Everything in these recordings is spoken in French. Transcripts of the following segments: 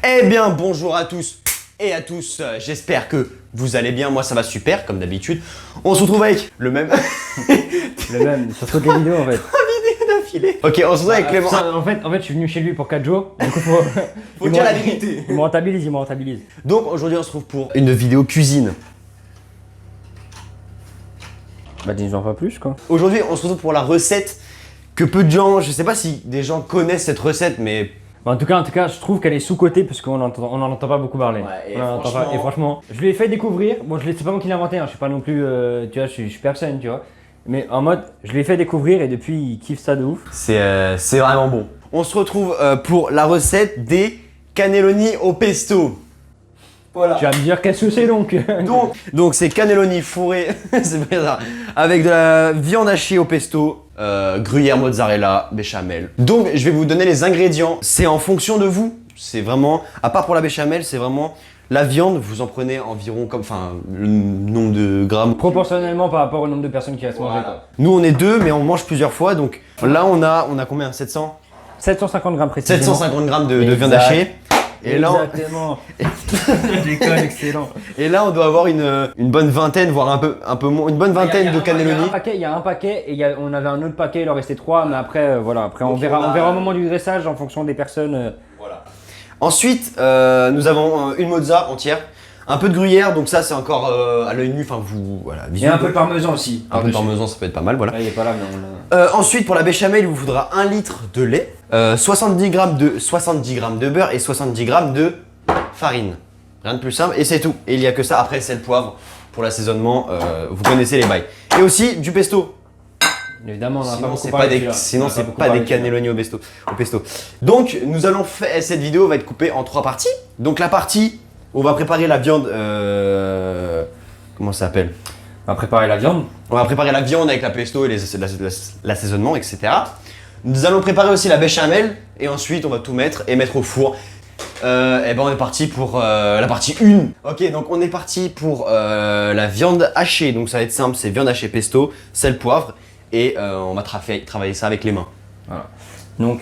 Eh bien, bonjour à tous et à tous, j'espère que vous allez bien, moi ça va super, comme d'habitude. On se retrouve avec le même... Le même, sur toutes les vidéos en fait. d'affilée. Ok, on se retrouve avec Clément. En fait, je suis venu chez lui pour 4 jours, du coup Faut dire la vérité. Il me rentabilise. Donc aujourd'hui on se retrouve pour une vidéo cuisine. Bah dis-en pas plus quoi. Aujourd'hui on se retrouve pour la recette que peu de gens, je sais pas si des gens connaissent cette recette, mais... Bah, en tout cas, je trouve qu'elle est sous-cotée parce qu'on n'en entend pas beaucoup parler. Ouais, Et franchement, je lui ai fait découvrir. Bon, c'est pas moi qui l'ai inventé, hein, je suis pas non plus, tu vois, je suis personne, tu vois. Mais en mode, je lui ai fait découvrir et depuis, il kiffe ça de ouf. C'est vraiment bon. On se retrouve pour la recette des cannelloni au pesto. Voilà. Tu vas me dire qu'est-ce que c'est donc? Donc c'est cannelloni fourré, c'est bizarre, avec de la viande hachée au pesto, gruyère, mozzarella, béchamel. Donc je vais vous donner les ingrédients, c'est en fonction de vous, c'est vraiment, à part pour la béchamel, c'est vraiment la viande, vous en prenez environ comme, enfin, le nombre de grammes. Proportionnellement par rapport au nombre de personnes qui restent manger. Voilà. Nous on est deux, mais on mange plusieurs fois, donc là on a combien? 750 grammes précisément. 750 grammes de viande hachée. Et là, exactement. L'école, excellent. Et là, on doit avoir une bonne vingtaine, voire un peu moins, une bonne vingtaine de cannelloni. Il y a un paquet et on avait un autre paquet, il en restait 3, mais après, voilà, après on verra au moment du dressage en fonction des personnes. Voilà. Ensuite, nous avons une mozza entière, un peu de gruyère, donc ça c'est encore à l'œil nu, enfin vous, voilà. Et un peu de parmesan aussi. Un peu de parmesan, ça peut être pas mal, voilà. Là, il est pas là, mais ensuite, pour la béchamel, il vous faudra 1 litre de lait, 70 grammes de beurre et 70 grammes de farine. Rien de plus simple, et c'est tout. Et il n'y a que ça, après c'est le poivre pour l'assaisonnement, vous connaissez les bails. Et aussi du pesto. Évidemment, on n'a pas beaucoup sinon c'est pas des cannelloni au pesto. Donc, nous allons faire, cette vidéo va être coupée en 3 parties. Donc la partie, on va préparer la viande, comment ça s'appelle? On va préparer la viande. On va préparer la viande avec la pesto et l'assaisonnement, etc. Nous allons préparer aussi la béchamel et ensuite on va tout mettre et mettre au four. Et ben on est parti pour la partie 1. Ok, donc on est parti pour la viande hachée. Donc ça va être simple, c'est viande hachée pesto, sel, poivre et on va travailler ça avec les mains. Voilà. Donc,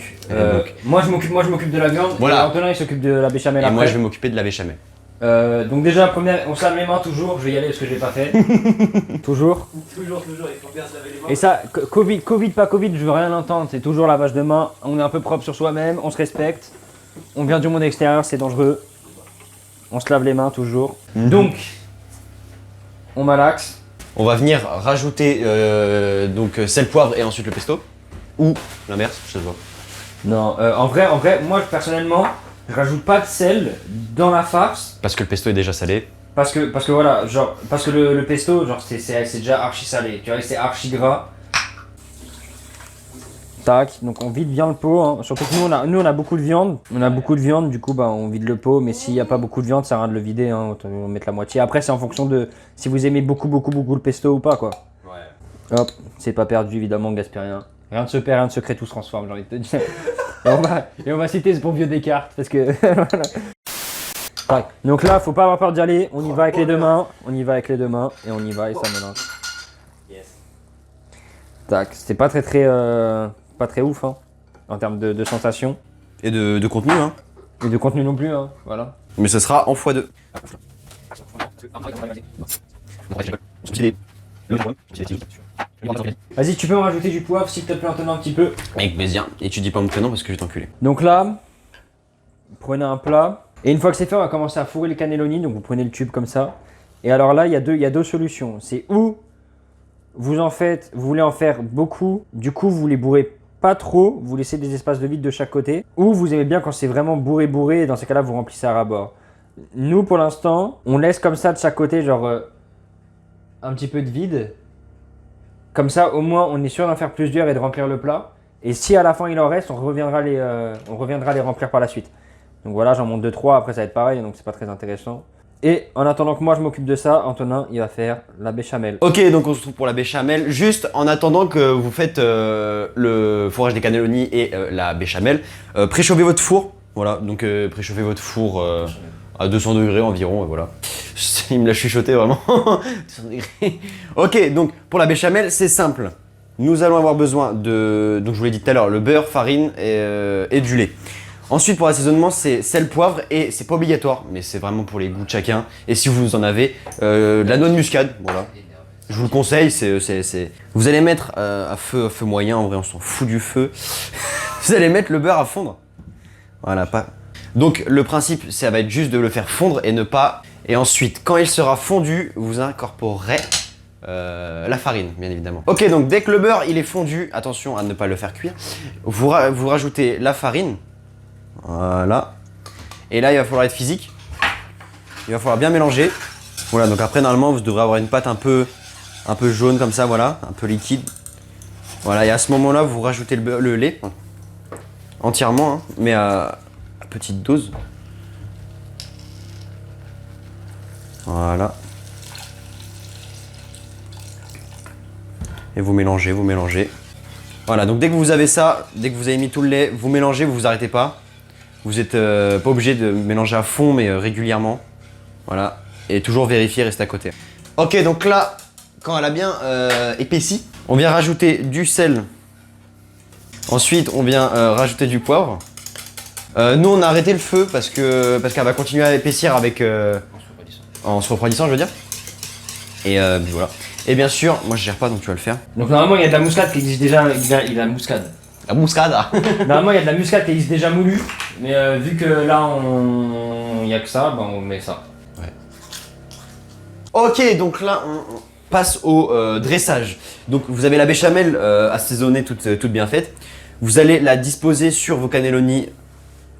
moi je m'occupe de la viande. Voilà. Et Antonin il s'occupe de la béchamel. Et après. moi je vais m'occuper de la béchamel. Donc déjà, on se lave les mains toujours, je vais y aller parce que je l'ai pas fait. Toujours, il faut bien se laver les mains. Et ça, Covid, pas Covid, je veux rien entendre, c'est toujours lavage de mains, on est un peu propre sur soi-même, on se respecte, on vient du monde extérieur, c'est dangereux. On se lave les mains toujours. Donc, on malaxe. On va venir rajouter donc sel, poivre et ensuite le pesto. Ou l'inverse, je sais pas. Non, en vrai, moi personnellement, je rajoute pas de sel dans la farce. Parce que le pesto est déjà salé. Parce que voilà, genre, parce que le pesto, genre, c'est déjà archi salé, tu vois, c'est archi gras. Tac, donc on vide bien le pot, hein. Surtout que nous on a beaucoup de viande. On a beaucoup de viande, du coup bah on vide le pot, mais s'il n'y a pas beaucoup de viande, ça sert à rien de le vider, hein. Autant mettre la moitié. Après c'est en fonction de si vous aimez beaucoup le pesto ou pas quoi. Ouais. Hop, c'est pas perdu évidemment, on gaspille rien. Rien ne se perd, rien ne se crée, tout se transforme, j'ai envie de te dire. Et on va citer ce bon vieux Descartes, parce que voilà. Ouais. Donc là, faut pas avoir peur d'y aller, on y va avec les deux mains, et on y va et ça mélange. Yes. Tac, c'était pas très ouf hein, en termes de sensations. Et de contenu, hein. Et de contenu non plus, hein, voilà. Mais ce sera en x2. Vas-y, tu peux me rajouter du poivre s'il te plaît, Antonin, un petit peu. Avec plaisir. Et tu dis pas mon prénom parce que je vais t'enculer. Donc là, prenez un plat. Et une fois que c'est fait, on va commencer à fourrer les cannelloni. Donc vous prenez le tube comme ça. Et alors là, il y a deux solutions. C'est où vous voulez en faire beaucoup. Du coup, vous les bourrez pas trop. Vous laissez des espaces de vide de chaque côté. Ou vous aimez bien quand c'est vraiment bourré. Et dans ces cas-là, vous remplissez à ras-bord. Nous, pour l'instant, on laisse comme ça de chaque côté, genre un petit peu de vide. Comme ça, au moins, on est sûr d'en faire plusieurs et de remplir le plat. Et si à la fin il en reste, on reviendra les remplir par la suite. Donc voilà, j'en monte 2-3, après ça va être pareil, donc c'est pas très intéressant. Et en attendant que moi je m'occupe de ça, Antonin, il va faire la béchamel. Ok, donc on se retrouve pour la béchamel. Juste en attendant que vous faites le fourrage des cannelloni et la béchamel, préchauffez votre four. Voilà, donc préchauffez votre four à 200 degrés environ, et voilà. Il me l'a chuchoté vraiment. 200 degrés. Ok, donc pour la béchamel, c'est simple. Nous allons avoir besoin de, donc je vous l'ai dit tout à l'heure, le beurre, farine et du lait. Ensuite, pour l'assaisonnement, c'est sel, poivre et c'est pas obligatoire, mais c'est vraiment pour les goûts de chacun. Et si vous en avez, de la noix de muscade, voilà. Je vous le conseille, Vous allez mettre à feu moyen, en vrai on s'en fout du feu. Vous allez mettre le beurre à fondre. Voilà, pas... Donc le principe, ça va être juste de le faire fondre et ne pas... Et ensuite, quand il sera fondu, vous incorporerez la farine, bien évidemment. Ok, donc dès que le beurre il est fondu, attention à ne pas le faire cuire, vous rajoutez la farine. Voilà. Et là, il va falloir être physique. Il va falloir bien mélanger. Voilà, donc après, normalement, vous devrez avoir une pâte un peu jaune comme ça, voilà, un peu liquide. Voilà, et à ce moment-là, vous rajoutez le lait entièrement, hein, mais à petite dose. Voilà. Et vous mélangez, vous mélangez. Voilà, donc dès que vous avez ça, dès que vous avez mis tout le lait, vous mélangez, vous vous arrêtez pas. Vous n'êtes pas obligé de mélanger à fond, mais régulièrement. Voilà, et toujours vérifier, rester à côté. Ok, donc là, quand elle a bien épaissi, on vient rajouter du sel. Ensuite, on vient rajouter du poivre. Nous, on a arrêté le feu parce qu'elle va continuer à épaissir avec en se refroidissant, je veux dire. Et voilà. Et bien sûr, moi je gère pas, donc tu vas le faire. Donc normalement, il y a de la muscade qui existe déjà. Il y a de la muscade. La muscade. Normalement, il y a de la muscade qui existe déjà moulue. Mais vu que là, il n'y a que ça, ben, on met ça. Ouais. Ok, donc là, on passe au dressage. Donc vous avez la béchamel assaisonnée, toute bien faite. Vous allez la disposer sur vos cannelloni.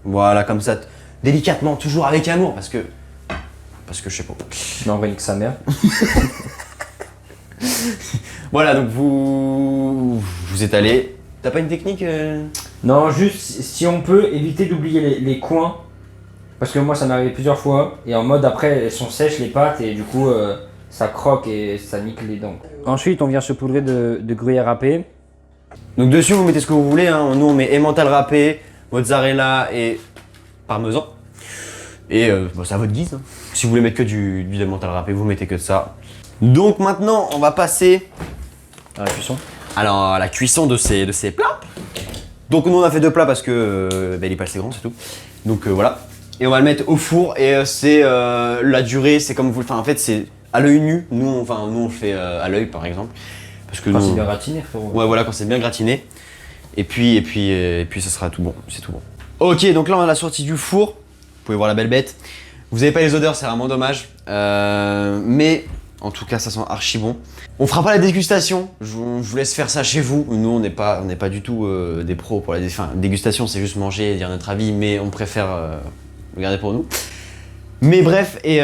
Voilà, comme ça, délicatement, toujours avec amour, parce que je sais pas. Non, on va niquer sa mère. Voilà, donc vous étalez. T'as pas une technique Non, juste si on peut éviter d'oublier les coins. Parce que moi, ça m'est arrivé plusieurs fois. Et en mode, après, elles sont sèches les pâtes et du coup, ça croque et ça nique les dents. Ensuite, on vient saupoudrer de gruyère râpée. Donc dessus, vous mettez ce que vous voulez. Hein. Nous, on met emmental râpé, mozzarella et parmesan. Et bon, c'est à votre guise. Hein. Si vous voulez mettre que du emmental râpé, vous mettez que de ça. Donc maintenant, on va passer À la cuisson. alors à la cuisson de ces plats. Donc nous, on a fait 2 plats parce que il est pas assez grand, c'est tout. Donc voilà. Et on va le mettre au four et c'est la durée, c'est comme vous le faites. En fait, c'est à l'œil nu. Nous, on le fait à l'œil, par exemple. Parce que Quand nous, c'est bien gratiné, frérot. ouais, voilà, quand c'est bien gratiné. Et puis, ça sera tout bon. C'est tout bon. Ok, donc là, on a la sortie du four. Vous pouvez voir la belle bête. Vous n'avez pas les odeurs, c'est vraiment dommage. Mais en tout cas, ça sent archi bon. On fera pas la dégustation. Je vous laisse faire ça chez vous. Nous, on n'est pas du tout des pros pour la dégustation. C'est juste manger et dire notre avis, mais on préfère le garder pour nous. Mais bref, et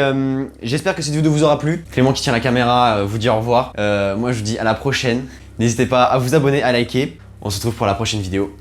j'espère que cette vidéo vous aura plu. Clément qui tient la caméra vous dit au revoir. Moi, je vous dis à la prochaine. N'hésitez pas à vous abonner, à liker. On se retrouve pour la prochaine vidéo.